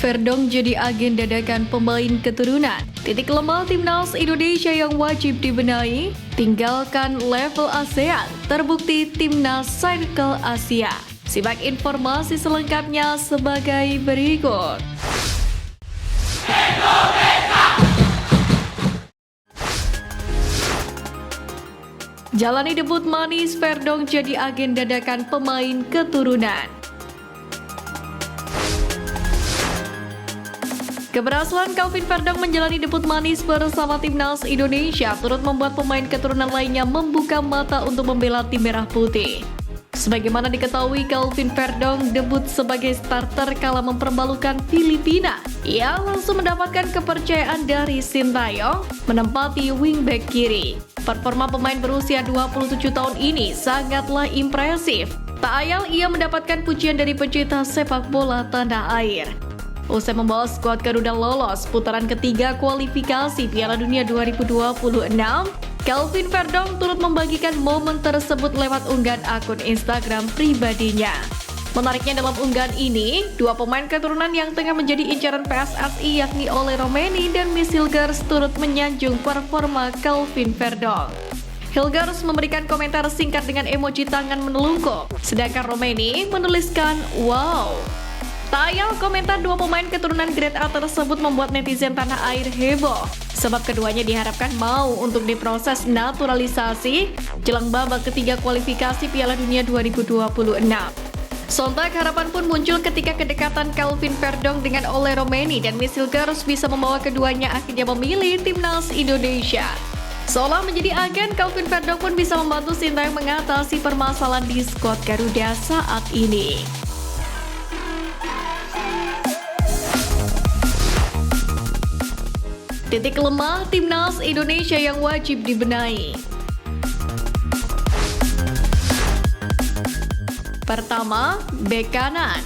Verdong jadi agen dadakan pemain keturunan. Titik lemah timnas Indonesia yang wajib dibenahi, tinggalkan level ASEAN, terbukti timnas Circle Asia. Simak informasi selengkapnya sebagai berikut. Jalani debut manis, Verdong jadi agen dadakan pemain keturunan. Keberhasilan Calvin Verdong menjalani debut manis bersama timnas Indonesia turut membuat pemain keturunan lainnya membuka mata untuk membela tim merah putih. Sebagaimana diketahui, Calvin Verdong debut sebagai starter kala mempermalukan Filipina. Ia langsung mendapatkan kepercayaan dari Sintayong menempati wingback kiri. Performa pemain berusia 27 tahun ini sangatlah impresif. Tak ayal ia mendapatkan pujian dari pecinta sepak bola tanah air. Usai membawa skuad Garuda lolos putaran ketiga kualifikasi Piala Dunia 2026, Calvin Verdong turut membagikan momen tersebut lewat unggahan akun Instagram pribadinya. Menariknya dalam unggahan ini, dua pemain keturunan yang tengah menjadi incaran PSSI yakni Ole Romeni dan Miss Hilgers turut menyanjung performa Calvin Verdong. Hilgers memberikan komentar singkat dengan emoji tangan menelungkup, sedangkan Romeni menuliskan "Wow". Tak ayal komentar dua pemain keturunan grade A tersebut membuat netizen tanah air heboh, sebab keduanya diharapkan mau untuk diproses naturalisasi jelang babak ketiga kualifikasi Piala Dunia 2026. Sontak harapan pun muncul ketika kedekatan Calvin Verdong dengan Ole Romeni dan Miss Hilgers bisa membawa keduanya akhirnya memilih timnas Indonesia. Seolah menjadi agen, Calvin Verdong pun bisa membantu Sintayong mengatasi permasalahan di skuad Garuda saat ini. Titik lemah timnas Indonesia yang wajib dibenahi. Pertama, bek kanan.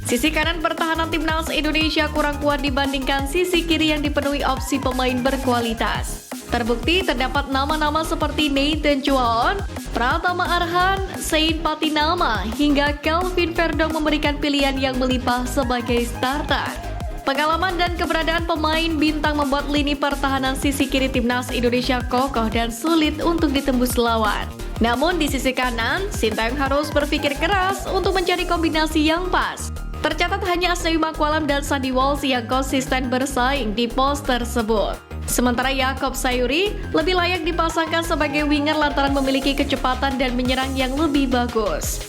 Sisi kanan pertahanan timnas Indonesia kurang kuat dibandingkan sisi kiri yang dipenuhi opsi pemain berkualitas. Terbukti terdapat nama-nama seperti Nathan Chuaon, Pratama Arhan, Sain Patinama, hingga Calvin Verdong memberikan pilihan yang melimpah sebagai starter. Pengalaman dan keberadaan pemain bintang membuat lini pertahanan sisi kiri timnas Indonesia kokoh dan sulit untuk ditembus lawan. Namun di sisi kanan, Sintayong harus berpikir keras untuk mencari kombinasi yang pas. Tercatat hanya Asnawi Makwalam dan Sandi Walsh yang konsisten bersaing di pos tersebut. Sementara Yaakob Sayuri lebih layak dipasangkan sebagai winger lantaran memiliki kecepatan dan menyerang yang lebih bagus.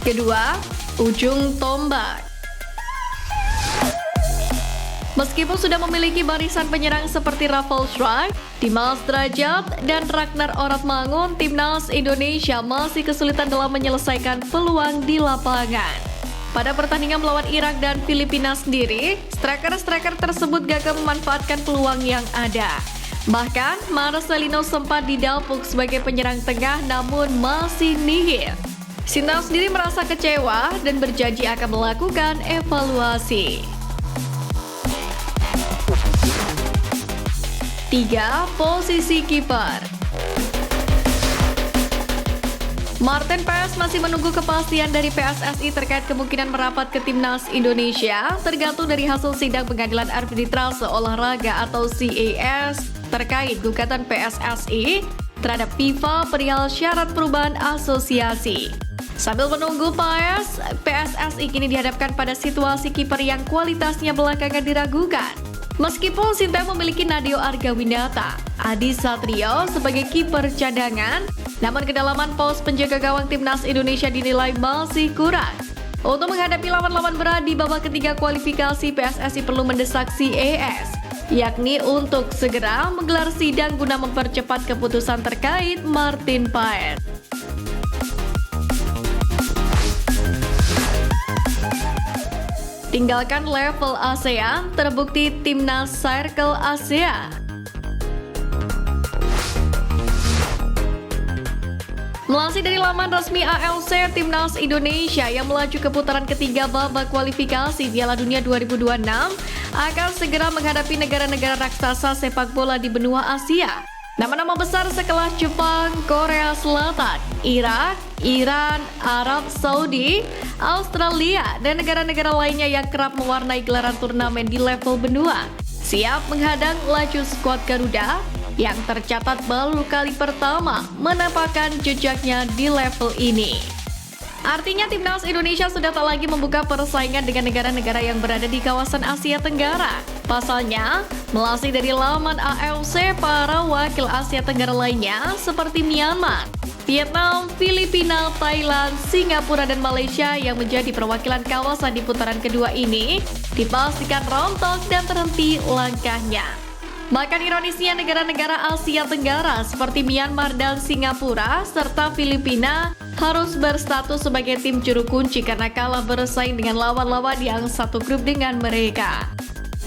Kedua, ujung tombak. Meskipun sudah memiliki barisan penyerang seperti Rafael Struijk, Dimas Drajat, dan Ragnar Oratmangun, timnas Indonesia masih kesulitan dalam menyelesaikan peluang di lapangan. Pada pertandingan melawan Irak dan Filipina sendiri, striker-striker tersebut gagal memanfaatkan peluang yang ada. Bahkan, Marcelino sempat didapuk sebagai penyerang tengah namun masih nihil. Sintayong sendiri merasa kecewa dan berjanji akan melakukan evaluasi. 3. Posisi kiper. Martin Paes masih menunggu kepastian dari PSSI terkait kemungkinan merapat ke timnas Indonesia, tergantung dari hasil sidang pengadilan arbitrase olahraga atau CAS terkait gugatan PSSI terhadap FIFA perihal syarat perubahan asosiasi. Sambil menunggu Paes, PSSI kini dihadapkan pada situasi kiper yang kualitasnya belakangan diragukan. Meskipun Sintayong memiliki Nadeo Argawinata, Adi Satrio sebagai kiper cadangan, namun kedalaman pos penjaga gawang timnas Indonesia dinilai masih kurang. Untuk menghadapi lawan-lawan berat di babak ketiga kualifikasi, PSSI perlu mendesak CAS, yakni untuk segera menggelar sidang guna mempercepat keputusan terkait Martin Paes. Tinggalkan level ASEAN, terbukti timnas Circle Asia. Melansir dari laman resmi ALC, timnas Indonesia yang melaju ke putaran ketiga babak kualifikasi Piala Dunia 2026 akan segera menghadapi negara-negara raksasa sepak bola di benua Asia. Nama-nama besar sekelas Jepang, Korea Selatan, Irak, Iran, Arab Saudi, Australia, dan negara-negara lainnya yang kerap mewarnai gelaran turnamen di level benua siap menghadang laju skuad Garuda yang tercatat baru kali pertama menampakkan jejaknya di level ini. Artinya timnas Indonesia sudah tak lagi membuka persaingan dengan negara-negara yang berada di kawasan Asia Tenggara. Pasalnya, melansir dari laman AFC, para wakil Asia Tenggara lainnya seperti Myanmar, Vietnam, Filipina, Thailand, Singapura, dan Malaysia yang menjadi perwakilan kawasan di putaran kedua ini dipastikan rontok dan terhenti langkahnya. Bahkan ironisnya negara-negara Asia Tenggara seperti Myanmar dan Singapura serta Filipina harus berstatus sebagai tim juru kunci karena kalah bersaing dengan lawan-lawan yang satu grup dengan mereka.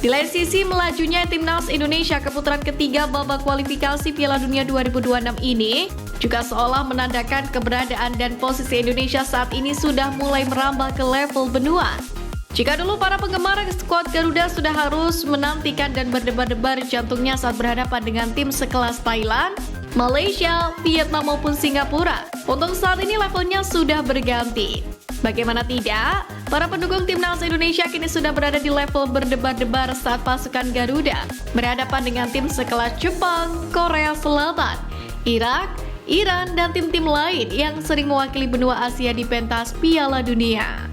Di lain sisi, melajunya timnas Indonesia ke putaran ketiga babak kualifikasi Piala Dunia 2026 ini juga seolah menandakan keberadaan dan posisi Indonesia saat ini sudah mulai merambah ke level benua. Jika dulu para penggemar skuad Garuda sudah harus menantikan dan berdebar-debar jantungnya saat berhadapan dengan tim sekelas Thailand, Malaysia, Vietnam maupun Singapura, untuk saat ini levelnya sudah berganti. Bagaimana tidak, para pendukung timnas Indonesia kini sudah berada di level berdebar-debar saat pasukan Garuda berhadapan dengan tim sekelas Jepang, Korea Selatan, Irak, Iran, dan tim-tim lain yang sering mewakili benua Asia di pentas Piala Dunia.